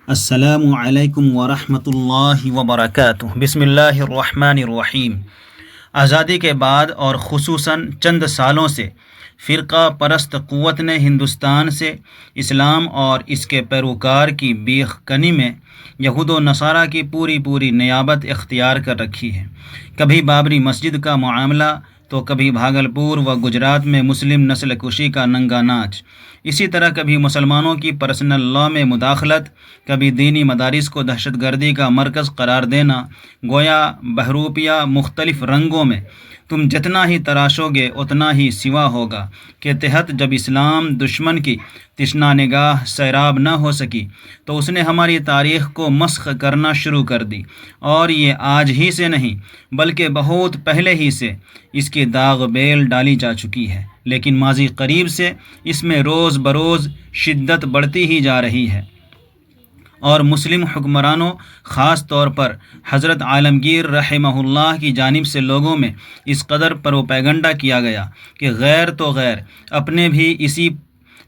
السلام علیکم ورحمۃ اللہ وبرکاتہ۔ بسم اللہ الرحمن الرحیم۔ آزادی کے بعد اور خصوصاً چند سالوں سے فرقہ پرست قوت نے ہندوستان سے اسلام اور اس کے پیروکار کی بیخ کنی میں یہود و نصارہ کی پوری نیابت اختیار کر رکھی ہے۔ کبھی بابری مسجد کا معاملہ تو کبھی بھاگلپور و گجرات میں مسلم نسل کشی کا ننگا ناچ، اسی طرح کبھی مسلمانوں کی پرسنل لاء میں مداخلت، کبھی دینی مدارس کو دہشت گردی کا مرکز قرار دینا۔ گویا بہروپیہ مختلف رنگوں میں تم جتنا ہی تراشو گے اتنا ہی سوا ہوگا کے تحت جب اسلام دشمن کی تشنا نگاہ سیراب نہ ہو سکی تو اس نے ہماری تاریخ کو مسخ کرنا شروع کر دی، اور یہ آج ہی سے نہیں بلکہ بہت پہلے ہی سے اس کی داغ بیل ڈالی جا چکی ہے، لیکن ماضی قریب سے اس میں روز بروز شدت بڑھتی ہی جا رہی ہے، اور مسلم حکمرانوں خاص طور پر حضرت عالمگیر رحمہ اللہ کی جانب سے لوگوں میں اس قدر پروپیگنڈا کیا گیا کہ غیر تو غیر اپنے بھی اسی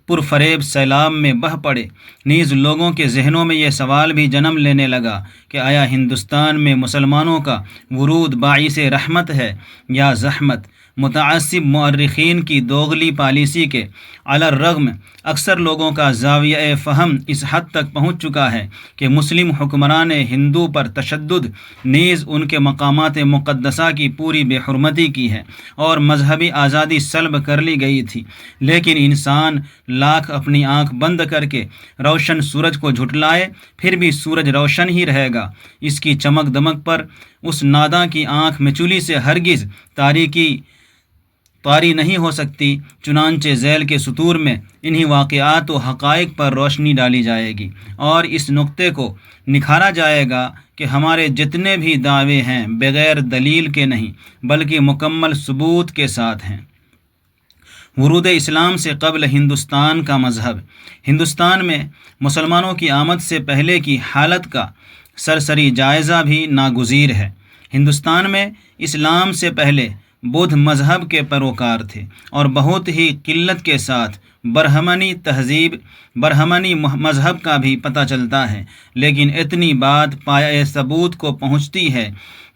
پرفریب سیلاب میں بہہ پڑے۔ نیز لوگوں کے ذہنوں میں یہ سوال بھی جنم لینے لگا کہ آیا ہندوستان میں مسلمانوں کا ورود باعث رحمت ہے یا زحمت؟ متعصب مورخین کی دوغلی پالیسی کے علی الرغم اکثر لوگوں کا زاویہ فہم اس حد تک پہنچ چکا ہے کہ مسلم حکمران ہندو پر تشدد، نیز ان کے مقامات مقدسہ کی پوری بے حرمتی کی ہے اور مذہبی آزادی سلب کر لی گئی تھی، لیکن انسان لاکھ اپنی آنکھ بند کر کے روشن سورج کو جھٹلائے پھر بھی سورج روشن ہی رہے گا۔ اس کی چمک دمک پر اس ناداں کی آنکھ مچولی سے ہرگز تاریکی طاری نہیں ہو سکتی۔ چنانچہ ذیل کے سطور میں انہی واقعات و حقائق پر روشنی ڈالی جائے گی اور اس نقطے کو نکھارا جائے گا کہ ہمارے جتنے بھی دعوے ہیں بغیر دلیل کے نہیں بلکہ مکمل ثبوت کے ساتھ ہیں۔ ورود اسلام سے قبل ہندوستان کا مذہب۔ ہندوستان میں مسلمانوں کی آمد سے پہلے کی حالت کا سرسری جائزہ بھی ناگزیر ہے۔ ہندوستان میں اسلام سے پہلے بدھ مذہب کے پیروکار تھے اور بہت ہی قلت کے ساتھ برہمنی تہذیب، برہمنی مذہب کا بھی پتہ چلتا ہے، لیکن اتنی بات پایہ ثبوت کو پہنچتی ہے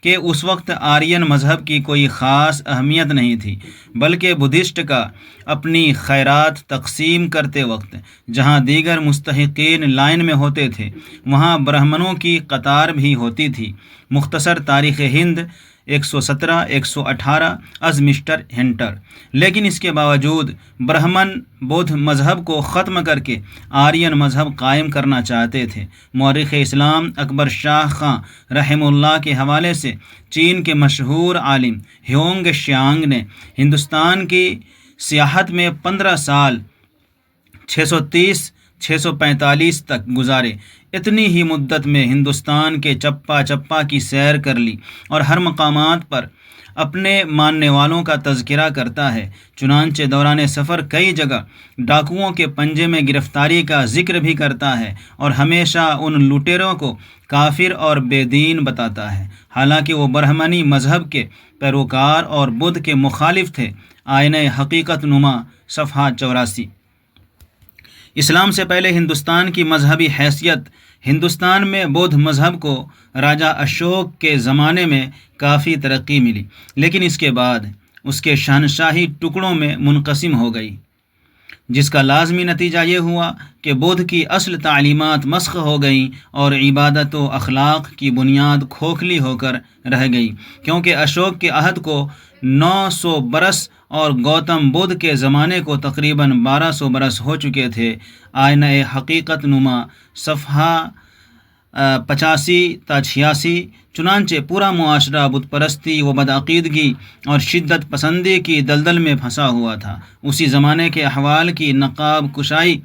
کہ اس وقت آرین مذہب کی کوئی خاص اہمیت نہیں تھی، بلکہ بدھسٹ کا اپنی خیرات تقسیم کرتے وقت جہاں دیگر مستحقین لائن میں ہوتے تھے وہاں برہمنوں کی قطار بھی ہوتی تھی۔ مختصر تاریخ ہند 117 118 از مسٹر ہنٹر۔ لیکن اس کے باوجود برہمن بدھ مذہب کو ختم کر کے آرین مذہب قائم کرنا چاہتے تھے۔ مورخ اسلام اکبر شاہ خان رحمہ اللہ کے حوالے سے چین کے مشہور عالم ہیونگ شیانگ نے ہندوستان کی سیاحت میں 15 سال 630 645 تک گزارے۔ اتنی ہی مدت میں ہندوستان کے چپا چپا کی سیر کر لی اور ہر مقامات پر اپنے ماننے والوں کا تذکرہ کرتا ہے۔ چنانچہ دوران سفر کئی جگہ ڈاکوؤں کے پنجے میں گرفتاری کا ذکر بھی کرتا ہے اور ہمیشہ ان لٹیروں کو کافر اور بے دین بتاتا ہے، حالانکہ وہ برہمنی مذہب کے پیروکار اور بدھ کے مخالف تھے۔ آئینہ حقیقت نما، صفحہ 84۔ اسلام سے پہلے ہندوستان کی مذہبی حیثیت۔ ہندوستان میں بدھ مذہب کو راجہ اشوک کے زمانے میں کافی ترقی ملی، لیکن اس کے بعد اس کے شہنشاہی ٹکڑوں میں منقسم ہو گئی، جس کا لازمی نتیجہ یہ ہوا کہ بدھ کی اصل تعلیمات مسخ ہو گئیں اور عبادت و اخلاق کی بنیاد کھوکھلی ہو کر رہ گئی، کیونکہ اشوک کے عہد کو 900 برس اور گوتم بدھ کے زمانے کو تقریباً 1200 برس ہو چکے تھے۔ آئینہ حقیقت نما، صفحہ 85 تا 86۔ چنانچہ پورا معاشرہ بت پرستی و بدعقیدگی اور شدت پسندی کی دلدل میں پھنسا ہوا تھا۔ اسی زمانے کے احوال کی نقاب کشائی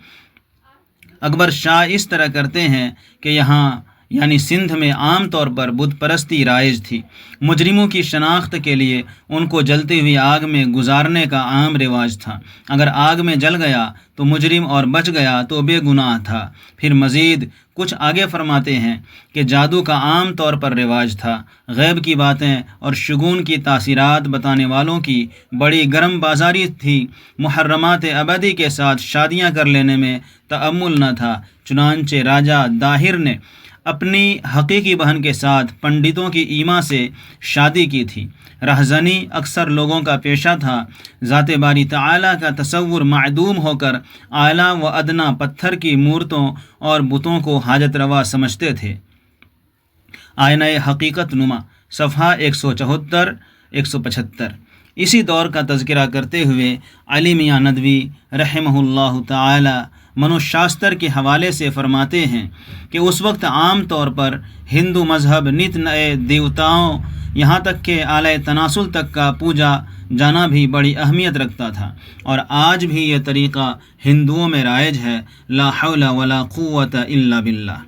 اکبر شاہ اس طرح کرتے ہیں کہ یہاں یعنی سندھ میں عام طور پر بت پرستی رائج تھی۔ مجرموں کی شناخت کے لیے ان کو جلتی ہوئی آگ میں گزارنے کا عام رواج تھا۔ اگر آگ میں جل گیا تو مجرم اور بچ گیا تو بے گناہ تھا۔ پھر مزید کچھ آگے فرماتے ہیں کہ جادو کا عام طور پر رواج تھا۔ غیب کی باتیں اور شگون کی تاثیرات بتانے والوں کی بڑی گرم بازاری تھی۔ محرمات ابدی کے ساتھ شادیاں کر لینے میں تأمل نہ تھا۔ چنانچہ راجہ داہر نے اپنی حقیقی بہن کے ساتھ پنڈتوں کی ایما سے شادی کی تھی۔ رہزنی اکثر لوگوں کا پیشہ تھا۔ ذات باری تعالیٰ کا تصور معدوم ہو کر اعلیٰ و ادنیٰ پتھر کی مورتوں اور بتوں کو حاجت روا سمجھتے تھے۔ آئینہ حقیقت نما، صفحہ 174 175۔ اسی دور کا تذکرہ کرتے ہوئے علی میاں ندوی رحمہ اللہ تعالی منوشاستر کے حوالے سے فرماتے ہیں کہ اس وقت عام طور پر ہندو مذہب نت نئے دیوتاؤں یہاں تک کہ اعلی تناسل تک کا پوجا جانا بھی بڑی اہمیت رکھتا تھا، اور آج بھی یہ طریقہ ہندوؤں میں رائج ہے۔ لا حول ولا قوت الا باللہ۔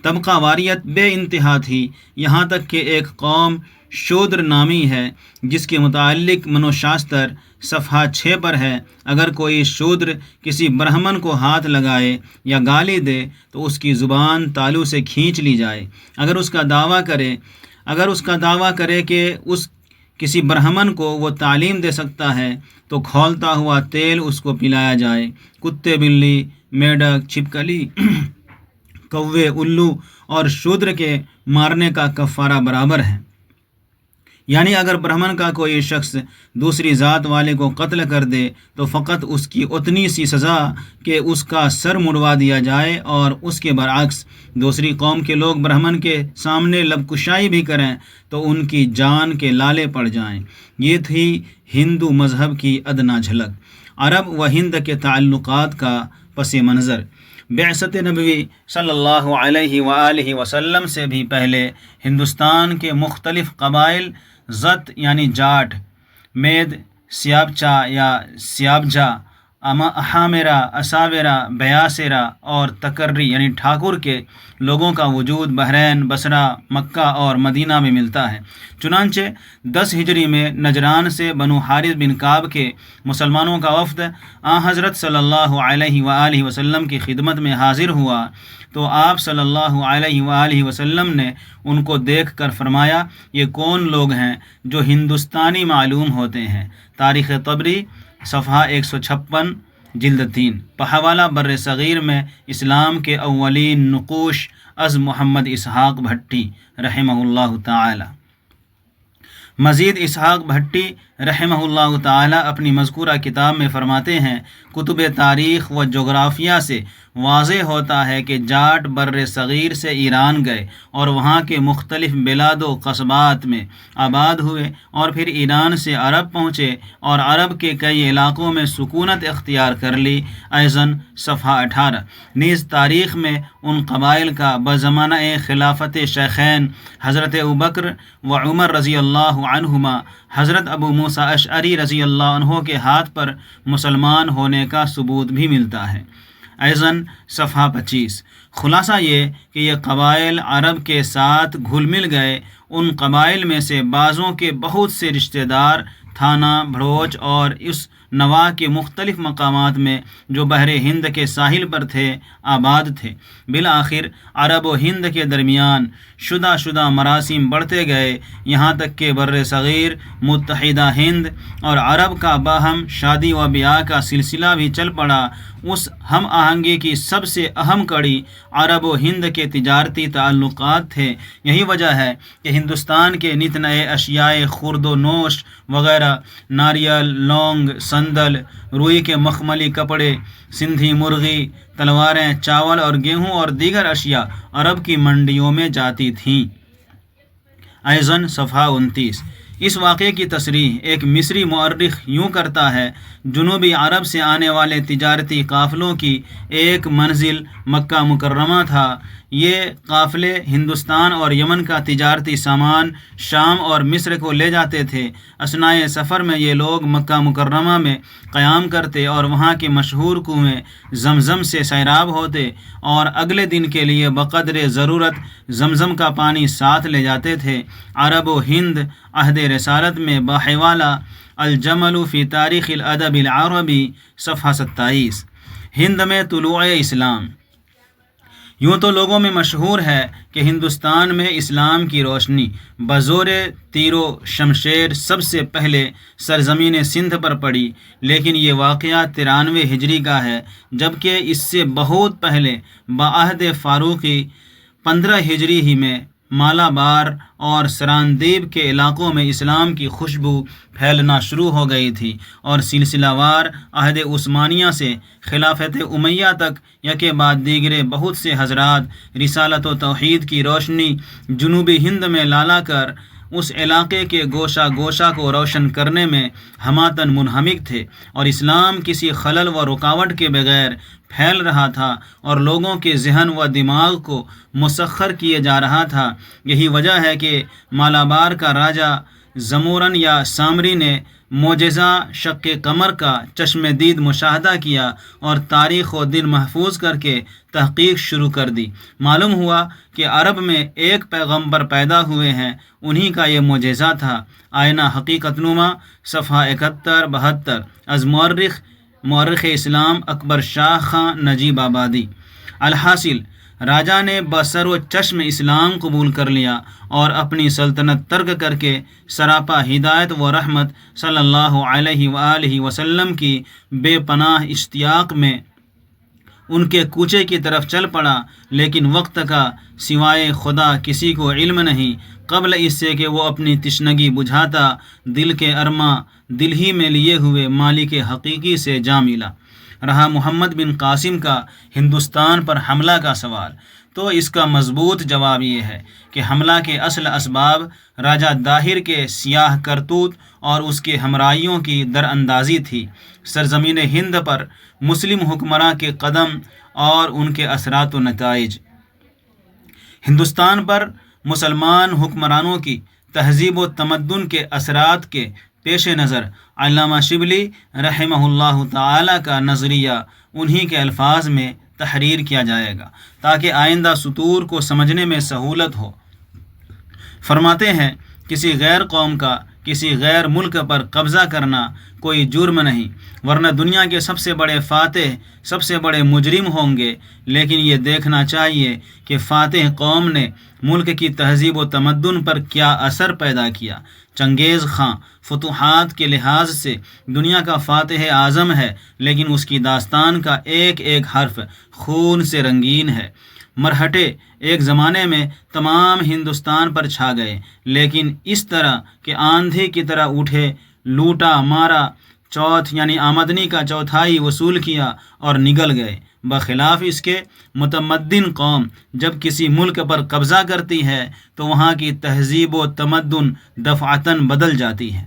طبقہ واریت بے انتہا تھی، یہاں تک کہ ایک قوم شودر نامی ہے جس کے متعلق منوشاستر صفحہ 6 پر ہے۔ اگر کوئی شودر کسی برہمن کو ہاتھ لگائے یا گالی دے تو اس کی زبان تالو سے کھینچ لی جائے۔ اگر اس کا دعویٰ کرے کہ اس کسی برہمن کو وہ تعلیم دے سکتا ہے تو کھولتا ہوا تیل اس کو پلایا جائے۔ کتے، بلی، میڈک، چھپکلی، کوے، الو اور شودر کے مارنے کا کفارہ برابر ہے۔ یعنی اگر برہمن کا کوئی شخص دوسری ذات والے کو قتل کر دے تو فقط اس کی اتنی سی سزا کہ اس کا سر مڑوا دیا جائے، اور اس کے برعکس دوسری قوم کے لوگ برہمن کے سامنے لب کشائی بھی کریں تو ان کی جان کے لالے پڑ جائیں۔ یہ تھی ہندو مذہب کی ادنا جھلک۔ عرب و ہند کے تعلقات کا پس منظر۔ بعثت نبوی صلی اللہ علیہ وآلہ وسلم سے بھی پہلے ہندوستان کے مختلف قبائل زت یعنی جاٹ، مید، سیابچا یا سیابجا، احامرا، اساورا، بیاسرا اور تکری یعنی ٹھاکر کے لوگوں کا وجود بحرین، بصرہ، مکہ اور مدینہ میں ملتا ہے۔ چنانچہ 10 ہجری میں نجران سے بنو حارث بن کعب کے مسلمانوں کا وفد حضرت صلی اللہ علیہ وآلہ وسلم کی خدمت میں حاضر ہوا تو آپ صلی اللہ علیہ وآلہ وسلم نے ان کو دیکھ کر فرمایا، یہ کون لوگ ہیں جو ہندوستانی معلوم ہوتے ہیں؟ تاریخ طبری صفحہ 156 جلد 3۔ بحوالہ بر صغیر میں اسلام کے اولین نقوش از محمد اسحاق بھٹی رحمہ اللہ تعالی۔ مزید اسحاق بھٹی رحمہ اللہ تعالی اپنی مذکورہ کتاب میں فرماتے ہیں، کتب تاریخ و جغرافیہ سے واضح ہوتا ہے کہ جاٹ بر صغیر سے ایران گئے اور وہاں کے مختلف بلاد و قصبات میں آباد ہوئے، اور پھر ایران سے عرب پہنچے اور عرب کے کئی علاقوں میں سکونت اختیار کر لی۔ ایضاً صفحہ 18۔ نیز تاریخ میں ان قبائل کا بزمانہ خلافت شیخین حضرت ابوبکر و عمر رضی اللہ عنہما حضرت ابو موسیٰ اشعری رضی اللہ عنہ کے ہاتھ پر مسلمان ہونے کا ثبوت بھی ملتا ہے۔ ایضاً صفحہ 25۔ خلاصہ یہ کہ یہ قبائل عرب کے ساتھ گھل مل گئے۔ ان قبائل میں سے بعضوں کے بہت سے رشتہ دار تھانہ، بھڑوچ اور اس نواح کے مختلف مقامات میں جو بحر ہند کے ساحل پر تھے آباد تھے۔ بالآخر عرب و ہند کے درمیان شدہ مراسم بڑھتے گئے، یہاں تک کہ بر صغیر، متحدہ ہند اور عرب کا باہم شادی و بیاہ کا سلسلہ بھی چل پڑا۔ اس ہم آہنگی کی سب سے اہم کڑی عرب و ہند کے تجارتی تعلقات تھے۔ یہی وجہ ہے کہ ہندوستان کے نت نئے اشیاء خورد و نوش وغیرہ، ناریل، لونگ، سندل، روئی کے مخملی کپڑے، سندھی مرغی، تلواریں، چاول اور گیہوں اور دیگر اشیاء عرب کی منڈیوں میں جاتی تھیں۔ ایضاً صفحہ 29۔ اس واقعے کی تصریح ایک مصری مورخ یوں کرتا ہے: جنوبی عرب سے آنے والے تجارتی قافلوں کی ایک منزل مکہ مکرمہ تھا۔ یہ قافلے ہندوستان اور یمن کا تجارتی سامان شام اور مصر کو لے جاتے تھے۔ اثناء سفر میں یہ لوگ مکہ مکرمہ میں قیام کرتے اور وہاں کے مشہور کنویں زمزم سے سیراب ہوتے اور اگلے دن کے لیے بقدر ضرورت زمزم کا پانی ساتھ لے جاتے تھے۔ عرب و ہند عہد رسالت میں بحوالہ الجمل فی تاریخ الادب العربی صفحہ 27۔ ہند میں طلوع اسلام۔ یوں تو لوگوں میں مشہور ہے کہ ہندوستان میں اسلام کی روشنی بزور تیر و شمشیر سب سے پہلے سرزمین سندھ پر پڑی، لیکن یہ واقعہ 93 ہجری کا ہے، جبکہ اس سے بہت پہلے بعہد فاروقی 15 ہجری ہی میں مالابار اور سراندیب کے علاقوں میں اسلام کی خوشبو پھیلنا شروع ہو گئی تھی، اور سلسلہ وار عہد عثمانیہ سے خلافت امیہ تک یکے بعد دیگرے بہت سے حضرات رسالت و توحید کی روشنی جنوبی ہند میں لالا کر اس علاقے کے گوشہ گوشہ کو روشن کرنے میں ہماتن منہمک تھے، اور اسلام کسی خلل و رکاوٹ کے بغیر پھیل رہا تھا اور لوگوں کے ذہن و دماغ کو مسخر کیے جا رہا تھا۔ یہی وجہ ہے کہ مالابار کا راجہ زمورن یا سامری نے معجزہ شق قمر کا چشم دید مشاہدہ کیا اور تاریخ و دن محفوظ کر کے تحقیق شروع کر دی۔ معلوم ہوا کہ عرب میں ایک پیغمبر پیدا ہوئے ہیں، انہی کا یہ معجزہ تھا۔ آئینہ حقیقت نما صفحہ 71-72 از مورخ اسلام اکبر شاہ خان نجیب آبادی۔ الحاصل راجہ نے بسر و چشم اسلام قبول کر لیا اور اپنی سلطنت ترک کر کے سراپا ہدایت و رحمت صلی اللہ علیہ وآلہ وسلم کی بے پناہ اشتیاق میں ان کے کوچے کی طرف چل پڑا، لیکن وقت کا سوائے خدا کسی کو علم نہیں۔ قبل اس سے کہ وہ اپنی تشنگی بجھاتا، دل کے ارماں دل ہی میں لیے ہوئے مالک حقیقی سے جا ملا۔ رہا محمد بن قاسم کا ہندوستان پر حملہ کا سوال، تو اس کا مضبوط جواب یہ ہے کہ حملہ کے اصل اسباب راجہ داہر کے سیاہ کرتوت اور اس کے ہمراہیوں کی دراندازی تھی۔ سرزمین ہند پر مسلم حکمراں کے قدم اور ان کے اثرات و نتائج۔ ہندوستان پر مسلمان حکمرانوں کی تہذیب و تمدن کے اثرات کے پیش نظر علامہ شبلی رحمہ اللہ تعالی کا نظریہ انہی کے الفاظ میں تحریر کیا جائے گا تاکہ آئندہ سطور کو سمجھنے میں سہولت ہو۔ فرماتے ہیں، کسی غیر قوم کا کسی غیر ملک پر قبضہ کرنا کوئی جرم نہیں، ورنہ دنیا کے سب سے بڑے فاتح سب سے بڑے مجرم ہوں گے، لیکن یہ دیکھنا چاہیے کہ فاتح قوم نے ملک کی تہذیب و تمدن پر کیا اثر پیدا کیا۔ چنگیز خاں فتوحات کے لحاظ سے دنیا کا فاتح اعظم ہے، لیکن اس کی داستان کا ایک ایک حرف خون سے رنگین ہے۔ مرہٹے ایک زمانے میں تمام ہندوستان پر چھا گئے، لیکن اس طرح کہ آندھی کی طرح اٹھے، لوٹا مارا، چوتھ یعنی آمدنی کا چوتھائی وصول کیا اور نگل گئے۔ بخلاف اس کے متمدن قوم جب کسی ملک پر قبضہ کرتی ہے تو وہاں کی تہذیب و تمدن دفعتاً بدل جاتی ہے۔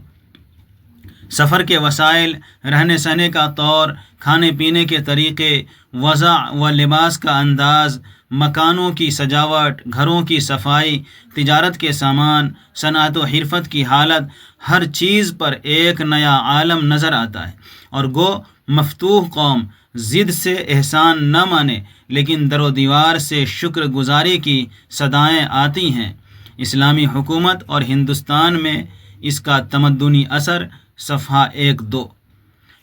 سفر کے وسائل، رہنے سہنے کا طور، کھانے پینے کے طریقے، وضع و لباس کا انداز، مکانوں کی سجاوٹ، گھروں کی صفائی، تجارت کے سامان، صنعت و حرفت کی حالت، ہر چیز پر ایک نیا عالم نظر آتا ہے، اور گو مفتوح قوم ضد سے احسان نہ مانے، لیکن در و دیوار سے شکر گزاری کی صدائیں آتی ہیں۔ اسلامی حکومت اور ہندوستان میں اس کا تمدنی اثر صفحہ 1-2۔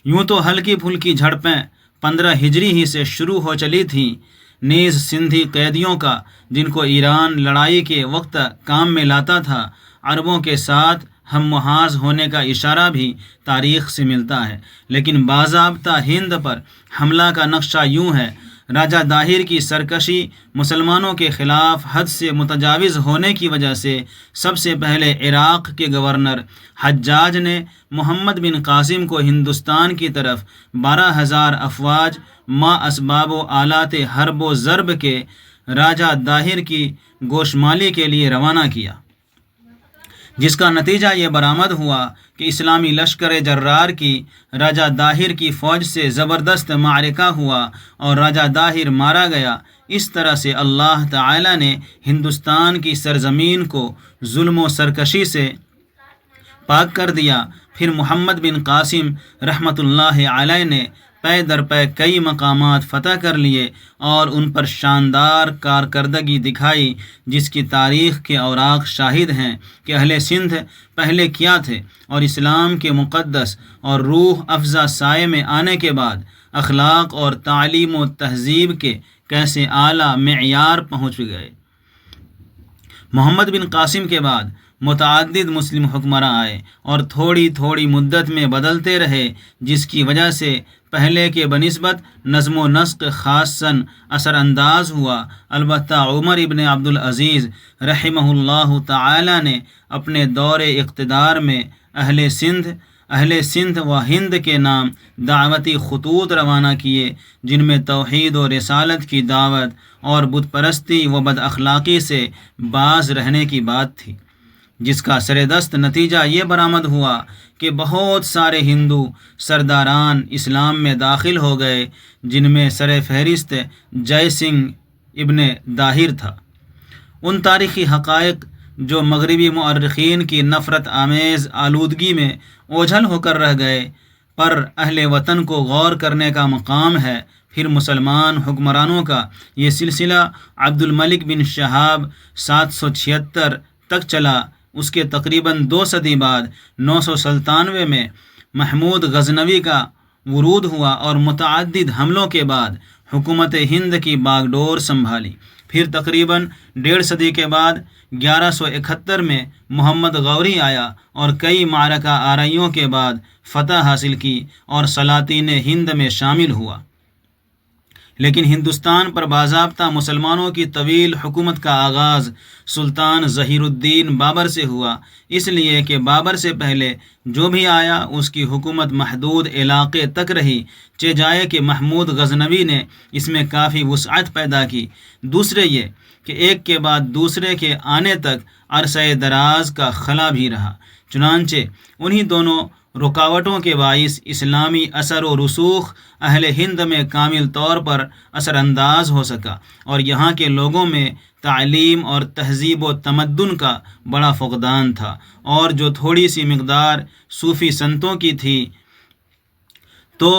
یوں تو ہلکی پھلکی جھڑپیں 15 ہجری ہی سے شروع ہو چلی تھیں، نیز سندھی قیدیوں کا جن کو ایران لڑائی کے وقت کام میں لاتا تھا، عربوں کے ساتھ ہم محاذ ہونے کا اشارہ بھی تاریخ سے ملتا ہے، لیکن باضابطہ ہند پر حملہ کا نقشہ یوں ہے۔ راجہ داہر کی سرکشی مسلمانوں کے خلاف حد سے متجاوز ہونے کی وجہ سے سب سے پہلے عراق کے گورنر حجاج نے محمد بن قاسم کو ہندوستان کی طرف 12,000 افواج ما اسباب و آلات حرب و ضرب کے راجہ داہر کی گوشمالی کے لیے روانہ کیا۔ جس کا نتیجہ یہ برآمد ہوا کہ اسلامی لشکر جرار کی راجہ داہر کی فوج سے زبردست معرکہ ہوا اور راجہ داہر مارا گیا۔ اس طرح سے اللہ تعالی نے ہندوستان کی سرزمین کو ظلم و سرکشی سے پاک کر دیا۔ پھر محمد بن قاسم رحمۃ اللہ علیہ نے پے در پے کئی مقامات فتح کر لیے اور ان پر شاندار کارکردگی دکھائی، جس کی تاریخ کے اوراق شاہد ہیں کہ اہل سندھ پہلے کیا تھے اور اسلام کے مقدس اور روح افزا سائے میں آنے کے بعد اخلاق اور تعلیم و تہذیب کے کیسے اعلیٰ معیار پہنچ گئے۔ محمد بن قاسم کے بعد متعدد مسلم حکمراں آئے اور تھوڑی تھوڑی مدت میں بدلتے رہے، جس کی وجہ سے پہلے کے بنسبت نظم و نسق خاصاً اثر انداز ہوا۔ البتہ عمر ابن عبدالعزیز رحمہ اللہ تعالی نے اپنے دور اقتدار میں اہل سندھ و ہند کے نام دعوتی خطوط روانہ کیے، جن میں توحید و رسالت کی دعوت اور بت پرستی و بد اخلاقی سے باز رہنے کی بات تھی، جس کا سردست نتیجہ یہ برآمد ہوا کہ بہت سارے ہندو سرداران اسلام میں داخل ہو گئے، جن میں سر فہرست جے سنگھ ابن داہر تھا۔ ان تاریخی حقائق جو مغربی مورخین کی نفرت آمیز آلودگی میں اوجھل ہو کر رہ گئے، پر اہل وطن کو غور کرنے کا مقام ہے۔ پھر مسلمان حکمرانوں کا یہ سلسلہ عبد الملک بن شہاب 776 تک چلا۔ اس کے تقریباً 2 صدی بعد 997 میں محمود غزنوی کا ورود ہوا اور متعدد حملوں کے بعد حکومت ہند کی باغ ڈور سنبھالی۔ پھر تقریباً 1.5 صدی کے بعد 1171 میں محمد غوری آیا اور کئی معرکہ آرائیوں کے بعد فتح حاصل کی اور سلاطین ہند میں شامل ہوا، لیکن ہندوستان پر باضابطہ مسلمانوں کی طویل حکومت کا آغاز سلطان ظہیر الدین بابر سے ہوا، اس لیے کہ بابر سے پہلے جو بھی آیا اس کی حکومت محدود علاقے تک رہی، چہ جائے کہ محمود غزنوی نے اس میں کافی وسعت پیدا کی۔ دوسرے یہ کہ ایک کے بعد دوسرے کے آنے تک عرصہ دراز کا خلا بھی رہا، چنانچہ انہی دونوں رکاوٹوں کے باعث اسلامی اثر و رسوخ اہل ہند میں کامل طور پر اثر انداز ہو سکا، اور یہاں کے لوگوں میں تعلیم اور تہذیب و تمدن کا بڑا فقدان تھا، اور جو تھوڑی سی مقدار صوفی سنتوں کی تھی تو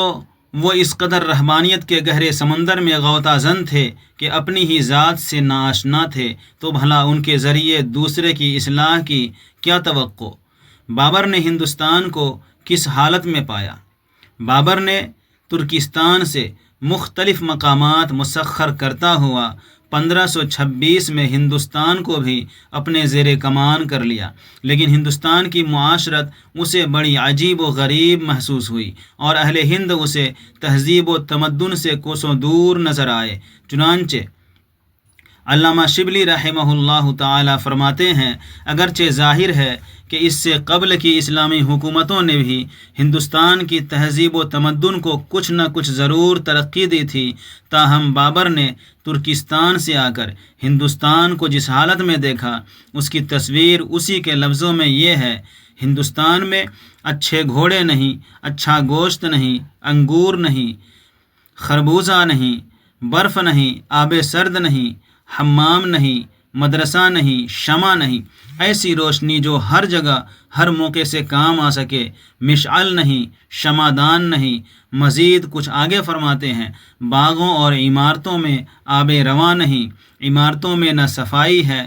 وہ اس قدر رہبانیت کے گہرے سمندر میں غوطہ زن تھے کہ اپنی ہی ذات سے ناآشنا تھے، تو بھلا ان کے ذریعے دوسرے کی اصلاح کی کیا توقع؟ بابر نے ہندوستان کو کس حالت میں پایا؟ بابر نے ترکستان سے مختلف مقامات مسخر کرتا ہوا 1526 میں ہندوستان کو بھی اپنے زیر کمان کر لیا، لیکن ہندوستان کی معاشرت اسے بڑی عجیب و غریب محسوس ہوئی اور اہل ہند اسے تہذیب و تمدن سے کوسوں دور نظر آئے۔ چنانچہ علامہ شبلی رحمہ اللہ تعالی فرماتے ہیں، اگرچہ ظاہر ہے کہ اس سے قبل کی اسلامی حکومتوں نے بھی ہندوستان کی تہذیب و تمدن کو کچھ نہ کچھ ضرور ترقی دی تھی، تاہم بابر نے ترکستان سے آ کر ہندوستان کو جس حالت میں دیکھا، اس کی تصویر اسی کے لفظوں میں یہ ہے: ہندوستان میں اچھے گھوڑے نہیں، اچھا گوشت نہیں، انگور نہیں، خربوزہ نہیں، برف نہیں، آب سرد نہیں، حمام نہیں، مدرسہ نہیں، شمع نہیں، ایسی روشنی جو ہر جگہ ہر موقع سے کام آ سکے، مشعل نہیں، شمعدان نہیں۔ مزید کچھ آگے فرماتے ہیں، باغوں اور عمارتوں میں آب رواں نہیں، عمارتوں میں نہ صفائی ہے،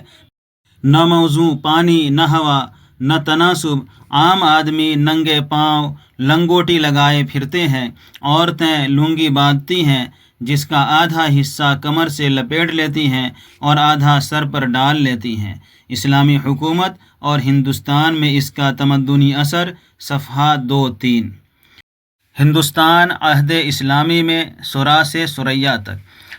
نہ موزوں پانی، نہ ہوا، نہ تناسب، عام آدمی ننگے پاؤں لنگوٹی لگائے پھرتے ہیں، عورتیں لنگی باندھتی ہیں جس کا آدھا حصہ کمر سے لپیٹ لیتی ہیں اور آدھا سر پر ڈال لیتی ہیں۔ اسلامی حکومت اور ہندوستان میں اس کا تمدنی اثر، صفحہ 2-3۔ ہندوستان عہد اسلامی میں سرا سے ثریا تک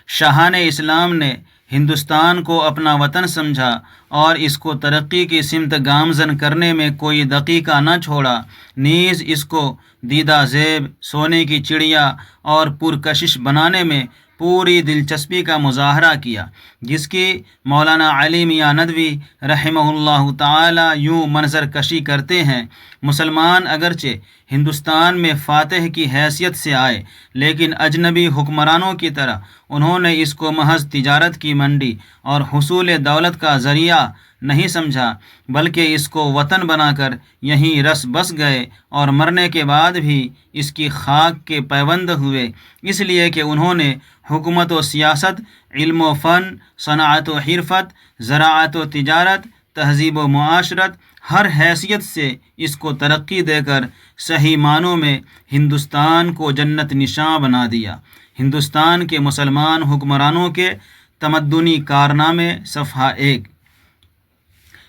شاہان اسلام نے ہندوستان کو اپنا وطن سمجھا اور اس کو ترقی کی سمت گامزن کرنے میں کوئی دقیقہ نہ چھوڑا، نیز اس کو دیدہ زیب، سونے کی چڑیا اور پرکشش بنانے میں پوری دلچسپی کا مظاہرہ کیا، جس کی مولانا علی میاں ندوی رحمہ اللہ تعالی یوں منظر کشی کرتے ہیں: مسلمان اگرچہ ہندوستان میں فاتح کی حیثیت سے آئے، لیکن اجنبی حکمرانوں کی طرح انہوں نے اس کو محض تجارت کی منڈی اور حصول دولت کا ذریعہ نہیں سمجھا، بلکہ اس کو وطن بنا کر یہیں رس بس گئے اور مرنے کے بعد بھی اس کی خاک کے پیوند ہوئے، اس لیے کہ انہوں نے حکومت و سیاست، علم و فن، صنعت و حرفت، زراعت و تجارت، تہذیب و معاشرت، ہر حیثیت سے اس کو ترقی دے کر صحیح معنوں میں ہندوستان کو جنت نشاں بنا دیا۔ ہندوستان کے مسلمان حکمرانوں کے تمدنی کارنامے، صفحہ 1۔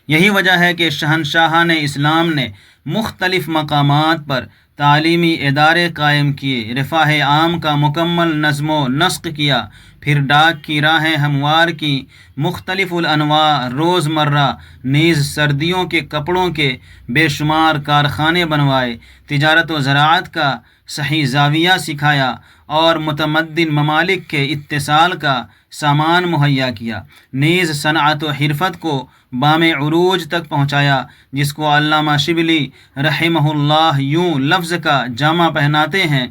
یہی وجہ ہے کہ شہنشاہان اسلام نے مختلف مقامات پر تعلیمی ادارے قائم کیے، رفاہ عام کا مکمل نظم و نسق کیا، پھر ڈاک کی راہیں ہموار کی، مختلف الانواع روزمرہ نیز سردیوں کے کپڑوں کے بے شمار کارخانے بنوائے، تجارت و زراعت کا صحیح زاویہ سکھایا اور متمدن ممالک کے اتصال کا سامان مہیا کیا، نیز صنعت و حرفت کو بام عروج تک پہنچایا، جس کو علامہ شبلی رحمہ اللہ یوں لفظ کا جامہ پہناتے ہیں: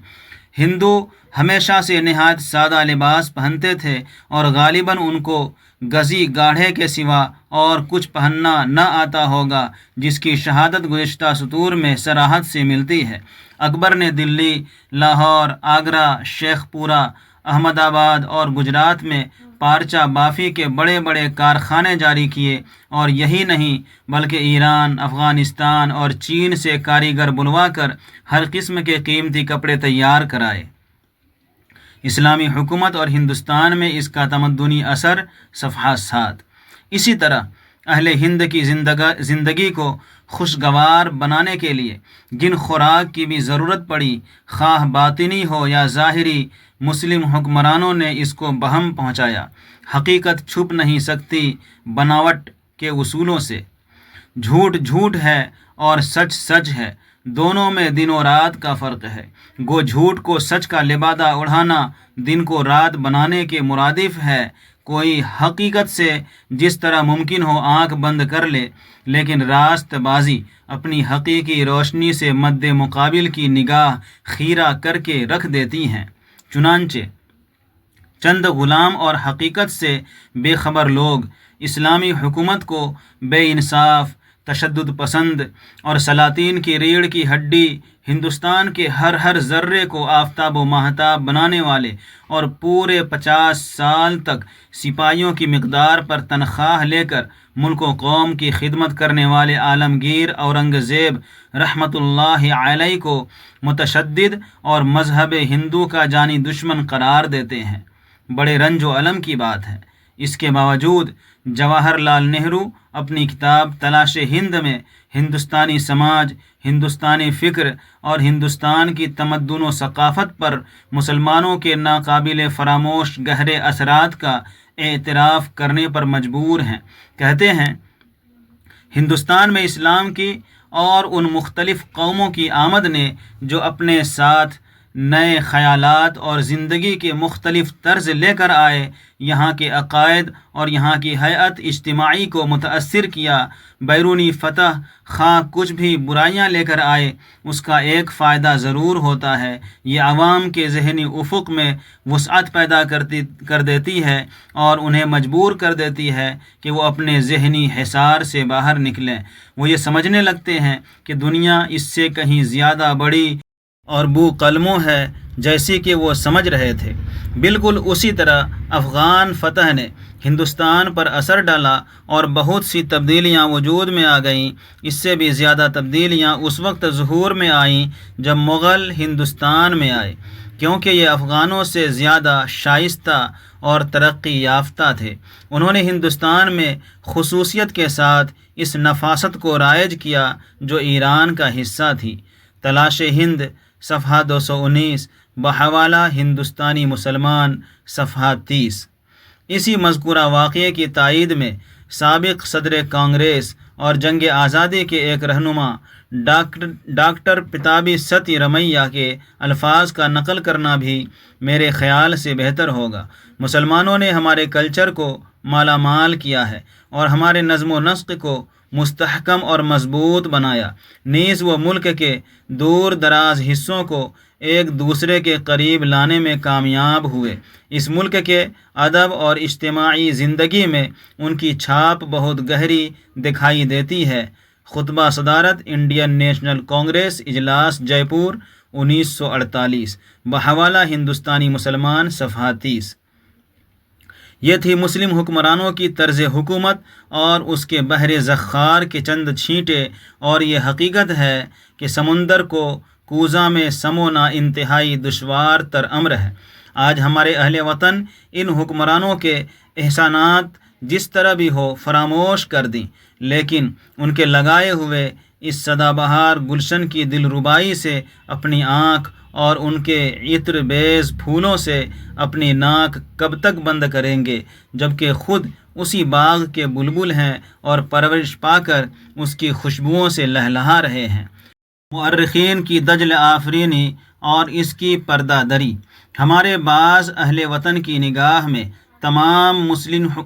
ہندو ہمیشہ سے نہایت سادہ لباس پہنتے تھے اور غالباً ان کو گزی گاڑھے کے سوا اور کچھ پہننا نہ آتا ہوگا، جس کی شہادت گزشتہ سطور میں صراحت سے ملتی ہے۔ اکبر نے دلی، لاہور، آگرہ، شیخ پورہ، احمد آباد اور گجرات میں پارچہ بافی کے بڑے بڑے کارخانے جاری کیے، اور یہی نہیں بلکہ ایران، افغانستان اور چین سے کاریگر بلوا کر ہر قسم کے قیمتی کپڑے تیار کرائے۔ اسلامی حکومت اور ہندوستان میں اس کا تمدنی اثر، صفحہ 7۔ اسی طرح اہل ہند کی زندگی کو خوشگوار بنانے کے لیے جن خوراک کی بھی ضرورت پڑی، خواہ باطنی ہو یا ظاہری، مسلم حکمرانوں نے اس کو بہم پہنچایا۔ حقیقت چھپ نہیں سکتی بناوٹ کے اصولوں سے۔ جھوٹ جھوٹ ہے اور سچ سچ ہے، دونوں میں دن و رات کا فرق ہے۔ گو جھوٹ کو سچ کا لبادہ اڑھانا دن کو رات بنانے کے مرادف ہے۔ کوئی حقیقت سے جس طرح ممکن ہو آنکھ بند کر لے، لیکن راست بازی اپنی حقیقی روشنی سے مد مقابل کی نگاہ خیرہ کر کے رکھ دیتی ہیں۔ چنانچہ چند غلام اور حقیقت سے بے خبر لوگ اسلامی حکومت کو بے انصاف، تشدد پسند اور سلاطین کی ریڑھ کی ہڈی، ہندوستان کے ہر ذرے کو آفتاب و ماہتاب بنانے والے اور پورے 50 سال تک سپاہیوں کی مقدار پر تنخواہ لے کر ملک و قوم کی خدمت کرنے والے عالمگیر اورنگزیب رحمۃ اللہ علیہ کو متشدد اور مذہب ہندو کا جانی دشمن قرار دیتے ہیں۔ بڑے رنج و الم کی بات ہے۔ اس کے باوجود جواہر لال نہرو اپنی کتاب تلاش ہند میں ہندوستانی سماج، ہندوستانی فکر اور ہندوستان کی تمدن و ثقافت پر مسلمانوں کے ناقابل فراموش گہرے اثرات کا اعتراف کرنے پر مجبور ہیں۔ کہتے ہیں: ہندوستان میں اسلام کی اور ان مختلف قوموں کی آمد نے جو اپنے ساتھ نئے خیالات اور زندگی کے مختلف طرز لے کر آئے، یہاں کے عقائد اور یہاں کی حیات اجتماعی کو متاثر کیا۔ بیرونی فتح خواہ کچھ بھی برائیاں لے کر آئے، اس کا ایک فائدہ ضرور ہوتا ہے، یہ عوام کے ذہنی افق میں وسعت پیدا کر دیتی ہے اور انہیں مجبور کر دیتی ہے کہ وہ اپنے ذہنی حصار سے باہر نکلیں۔ وہ یہ سمجھنے لگتے ہیں کہ دنیا اس سے کہیں زیادہ بڑی اور بو قلموں ہے جیسی کہ وہ سمجھ رہے تھے۔ بالکل اسی طرح افغان فتح نے ہندوستان پر اثر ڈالا اور بہت سی تبدیلیاں وجود میں آ گئیں۔ اس سے بھی زیادہ تبدیلیاں اس وقت ظہور میں آئیں جب مغل ہندوستان میں آئے، کیونکہ یہ افغانوں سے زیادہ شائستہ اور ترقی یافتہ تھے۔ انہوں نے ہندوستان میں خصوصیت کے ساتھ اس نفاست کو رائج کیا جو ایران کا حصہ تھی۔ تلاش ہند، صفحہ 219، بحوالہ ہندوستانی مسلمان، صفحہ 30۔ اسی مذکورہ واقعے کی تائید میں سابق صدر کانگریس اور جنگ آزادی کے ایک رہنما ڈاکٹر پتابی ستیہ رمیا کے الفاظ کا نقل کرنا بھی میرے خیال سے بہتر ہوگا۔ مسلمانوں نے ہمارے کلچر کو مالا مال کیا ہے اور ہمارے نظم و نسق کو مستحکم اور مضبوط بنایا، نیز وہ ملک کے دور دراز حصوں کو ایک دوسرے کے قریب لانے میں کامیاب ہوئے۔ اس ملک کے ادب اور اجتماعی زندگی میں ان کی چھاپ بہت گہری دکھائی دیتی ہے۔ خطبہ صدارت انڈین نیشنل کانگریس اجلاس جے پور 1948، بحوالہ ہندوستانی مسلمان، صفحہ 30۔ یہ تھی مسلم حکمرانوں کی طرز حکومت اور اس کے بحر زخار کے چند چھینٹے، اور یہ حقیقت ہے کہ سمندر کو کوزہ میں سمونا انتہائی دشوار تر امر ہے۔ آج ہمارے اہل وطن ان حکمرانوں کے احسانات جس طرح بھی ہو فراموش کر دیں، لیکن ان کے لگائے ہوئے اس سدا بہار گلشن کی دل ربائی سے اپنی آنکھ اور ان کے عطر بیز پھولوں سے اپنی ناک کب تک بند کریں گے، جبکہ خود اسی باغ کے بلبل ہیں اور پرورش پا کر اس کی خوشبوؤں سے لہلہا رہے ہیں۔ مورخین کی دجل آفرینی اور اس کی پردہ دری۔ ہمارے بعض اہل وطن کی نگاہ میں تمام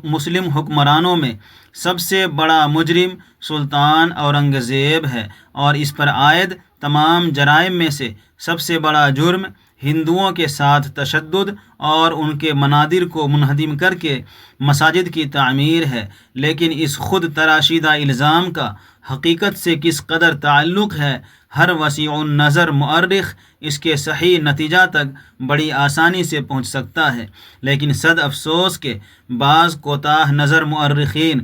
مسلم حکمرانوں میں سب سے بڑا مجرم سلطان اورنگزیب ہے، اور اس پر عائد تمام جرائم میں سے سب سے بڑا جرم ہندوؤں کے ساتھ تشدد اور ان کے منادر کو منہدم کر کے مساجد کی تعمیر ہے۔ لیکن اس خود تراشیدہ الزام کا حقیقت سے کس قدر تعلق ہے، ہر وسیع النظر مؤرخ اس کے صحیح نتیجہ تک بڑی آسانی سے پہنچ سکتا ہے، لیکن صد افسوس کہ بعض کوتاہ نظر مؤرخین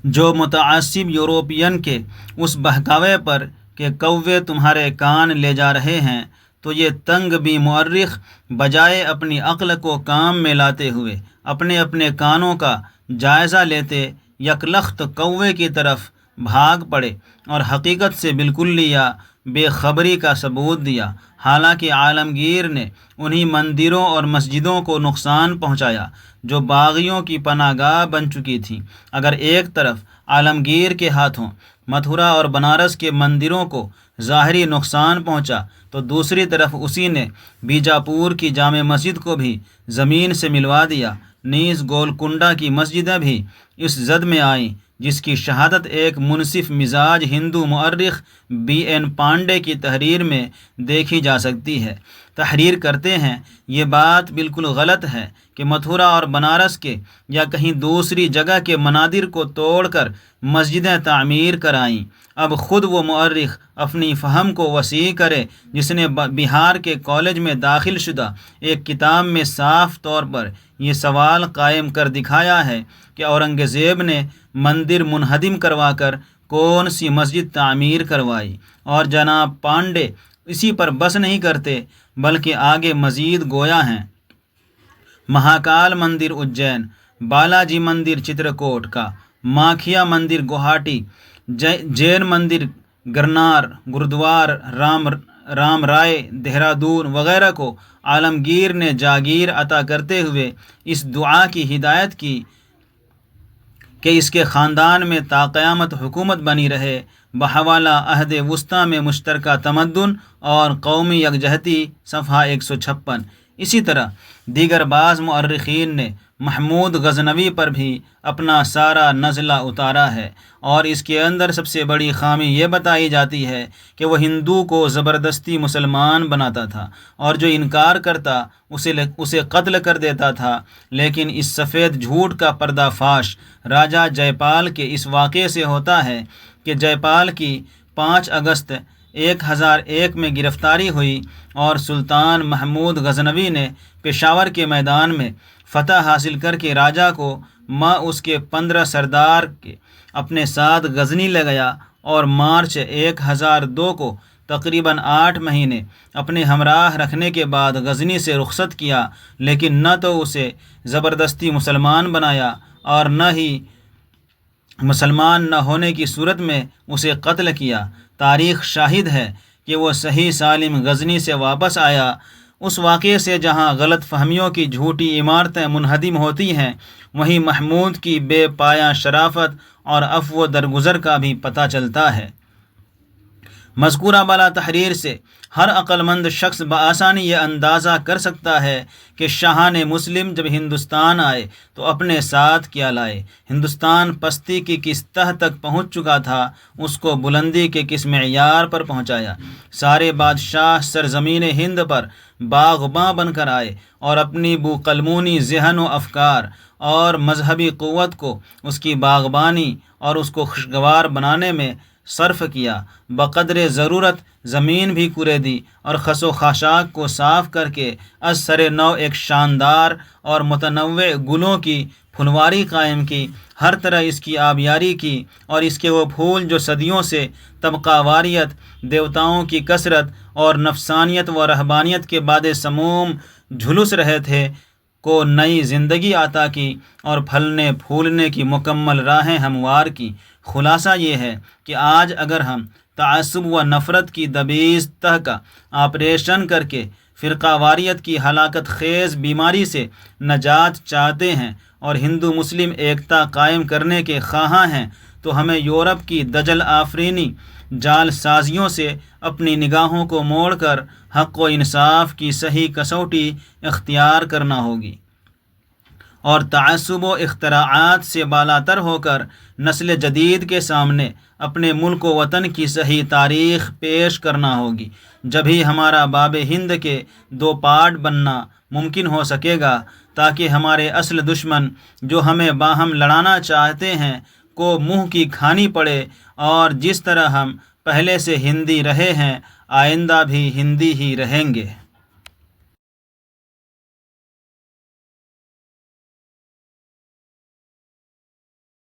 جو متعصب یورپین کے اس بہکاوے پر کہ کوے تمہارے کان لے جا رہے ہیں، تو یہ تنگ بھی مورخ بجائے اپنی عقل کو کام میں لاتے ہوئے اپنے اپنے کانوں کا جائزہ لیتے یکلخت کوے کی طرف بھاگ پڑے اور حقیقت سے بالکلیہ بے خبری کا ثبوت دیا۔ حالانکہ عالمگیر نے انہی مندروں اور مسجدوں کو نقصان پہنچایا جو باغیوں کی پناہ گاہ بن چکی تھیں۔ اگر ایک طرف عالمگیر کے ہاتھوں متھرا اور بنارس کے مندروں کو ظاہری نقصان پہنچا، تو دوسری طرف اسی نے بیجاپور کی جامع مسجد کو بھی زمین سے ملوا دیا۔ نیز گولکنڈہ کی مسجدیں بھی اس زد میں آئیں، جس کی شہادت ایک منصف مزاج ہندو مورخ بی این پانڈے کی تحریر میں دیکھی جا سکتی ہے۔ تحریر کرتے ہیں، یہ بات بالکل غلط ہے کہ متھرا اور بنارس کے یا کہیں دوسری جگہ کے منادر کو توڑ کر مسجدیں تعمیر کرائیں۔ اب خود وہ مورخ اپنی فہم کو وسیع کرے جس نے بہار کے کالج میں داخل شدہ ایک کتاب میں صاف طور پر یہ سوال قائم کر دکھایا ہے کہ اورنگزیب نے مندر منہدم کروا کر کون سی مسجد تعمیر کروائی، اور جناب پانڈے اسی پر بس نہیں کرتے بلکہ آگے مزید گویا ہیں۔ مہاکال مندر اجین، بالاجی مندر چترکوٹ کا، ماکھیا مندر گوہاٹی، جین مندر گرنار، گرودوار رام رائے دہرادون وغیرہ کو عالمگیر نے جاگیر عطا کرتے ہوئے اس دعا کی ہدایت کی کہ اس کے خاندان میں تا قیامت حکومت بنی رہے، بحوالہ عہد وسطیٰ میں مشترکہ تمدن اور قومی یکجہتی، صفحہ 156۔ اسی طرح دیگر بعض مورخین نے محمود غزنوی پر بھی اپنا سارا نزلہ اتارا ہے، اور اس کے اندر سب سے بڑی خامی یہ بتائی جاتی ہے کہ وہ ہندو کو زبردستی مسلمان بناتا تھا اور جو انکار کرتا اسے قتل کر دیتا تھا۔ لیکن اس سفید جھوٹ کا پردہ فاش راجہ جے پال کے اس واقعے سے ہوتا ہے کہ جے پال کی 5 اگست 1001 میں گرفتاری ہوئی اور سلطان محمود غزنوی نے پشاور کے میدان میں فتح حاصل کر کے راجہ کو اس کے 15 سردار کے اپنے ساتھ غزنی لے گیا، اور مارچ 1002 کو تقریباً 8 مہینے اپنے ہمراہ رکھنے کے بعد غزنی سے رخصت کیا، لیکن نہ تو اسے زبردستی مسلمان بنایا اور نہ ہی مسلمان نہ ہونے کی صورت میں اسے قتل کیا۔ تاریخ شاہد ہے کہ وہ صحیح سالم غزنی سے واپس آیا، اس واقعے سے جہاں غلط فہمیوں کی جھوٹی عمارتیں منہدم ہوتی ہیں، وہیں محمود کی بے پایہ شرافت اور عفو و درگزر کا بھی پتہ چلتا ہے۔ مذکورہ بالا تحریر سے ہر عقل مند شخص بآسانی یہ اندازہ کر سکتا ہے کہ شاہان مسلم جب ہندوستان آئے تو اپنے ساتھ کیا لائے۔ ہندوستان پستی کی کس تہ تک پہنچ چکا تھا، اس کو بلندی کے کس معیار پر پہنچایا۔ سارے بادشاہ سرزمین ہند پر باغباں بن کر آئے اور اپنی بوقلمونی ذہن و افکار اور مذہبی قوت کو اس کی باغبانی اور اس کو خوشگوار بنانے میں صرف کیا۔ بقدر ضرورت زمین بھی کوڑے دی اور خس و خاشاک کو صاف کر کے از سر نو ایک شاندار اور متنوع گلوں کی پھلواری قائم کی، ہر طرح اس کی آبیاری کی اور اس کے وہ پھول جو صدیوں سے طبقہ واریت، دیوتاؤں کی کثرت اور نفسانیت و رہبانیت کے بعد سموم جھلس رہے تھے، کو نئی زندگی عطا کی اور پھلنے پھولنے کی مکمل راہیں ہموار کی۔ خلاصہ یہ ہے کہ آج اگر ہم تعصب و نفرت کی دبیز تہ کا آپریشن کر کے فرقہ واریت کی ہلاکت خیز بیماری سے نجات چاہتے ہیں اور ہندو مسلم ایکتا قائم کرنے کے خواہاں ہیں، تو ہمیں یورپ کی دجل آفرینی جال سازیوں سے اپنی نگاہوں کو موڑ کر حق و انصاف کی صحیح کسوٹی اختیار کرنا ہوگی اور تعصب و اختراعات سے بالاتر ہو کر نسل جدید کے سامنے اپنے ملک و وطن کی صحیح تاریخ پیش کرنا ہوگی۔ جبھی ہمارا باب ہند کے دو پارٹ بننا ممکن ہو سکے گا، تاکہ ہمارے اصل دشمن جو ہمیں باہم لڑانا چاہتے ہیں کو منہ کی کھانی پڑے، اور جس طرح ہم پہلے سے ہندی رہے ہیں آئندہ بھی ہندی ہی رہیں گے۔